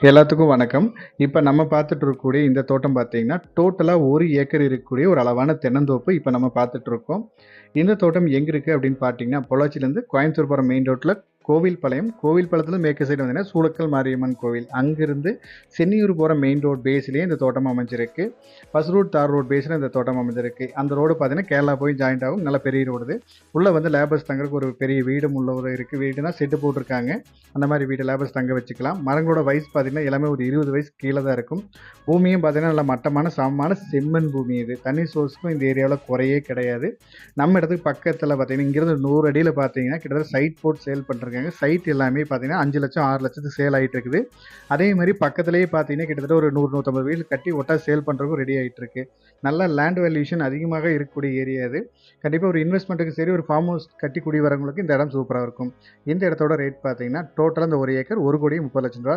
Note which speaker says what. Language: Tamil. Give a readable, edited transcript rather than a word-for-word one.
Speaker 1: எல்லாத்துக்கும் வணக்கம். இப்ப நம்ம பார்த்துட்டு இருக்கக்கூடிய இந்த தோட்டம் பார்த்தீங்கன்னா, டோட்டலா 1 ஏக்கர் இருக்கக்கூடிய ஒரு அளவான தென்னந்தோப்பு இப்ப நம்ம பார்த்துட்டு இருக்கோம். இந்த தோட்டம் எங்க இருக்கு அப்படின்னு பார்த்தீங்கன்னா, பொள்ளாச்சியிலேருந்து கோயம்புத்தூர் போற மெயின் ரோட்ல கோவில்பாளையம். கோவில்பாளையத்துல மேற்கு சைடு வந்தீங்கன்னா, சூளக்கல் மாரியம்மன் கோவில். அங்கிருந்து சென்னியூர் போற மெயின் ரோட் பேஸ்லயே இந்த தோட்டம் அமைஞ்சிருக்கு. பஸ் ரூட், தார் ரோட் பேஸ்ல இந்த தோட்டம் அமைஞ்சிருக்கு. அந்த ரோடு பார்த்தீங்கன்னா, கேரளா போய் ஜாயிண்ட் ஆகும். நல்ல பெரிய ரோடு இது. உள்ள வந்து லேபர்ஸ் தங்கறதுக்கு ஒரு பெரிய வீடும் உள்ள ஒரு இருக்கு. வீடுனா ஷெட் போட்டிருக்காங்க. அந்த மாதிரி வீடு லேபர்ஸ் தங்க வச்சுக்கலாம். மரங்களோட வயசு பார்த்தீங்கன்னா எல்லாமே ஒரு 20 வயசு கீழே தான் இருக்கும். பூமியும் பார்த்தீங்கன்னா நல்ல மட்டமான சமமான செம்மண் பூமி இது. தண்ணி சோர்ஸுக்கும் இந்த ஏரியாவில் குறையே கிடையாது. நம்ம இடத்துக்கு பக்கத்தில் பார்த்தீங்கன்னா இங்கிருந்து 100 அடியில் பார்த்தீங்கன்னா கிட்டத்தட்ட சைட் போட்டு சேல் பண்ணிருக்காங்க. சைட் எல்லாமே பார்த்தீங்கன்னா 5 லட்சம் 6 லட்சத்துக்கு சேல் ஆகிட்டு இருக்குது. அதே மாதிரி பக்கத்துலேயே பார்த்தீங்கன்னா கிட்டத்தட்ட ஒரு 100-150 வீடு கட்டி ஒட்டா சேல் பண்ணுறதுக்கும் ரெடி ஆகிட்டு இருக்கு. நல்ல லேண்ட் வேல்யூஷன் அதிகமாக இருக்கக்கூடிய ஏரியா இது. கண்டிப்பாக ஒரு இன்வெஸ்ட்மெண்ட்டுக்கு சரி, ஒரு ஃபார்ம் ஹவுஸ் கட்டி குடி வரவங்களுக்கு இந்த இடம் சூப்பராக இருக்கும். இந்த இடத்தோட ரேட் பார்த்தீங்கன்னா டோட்டலாக இந்த 1 ஏக்கர் 1,30,30,000 ரூபா.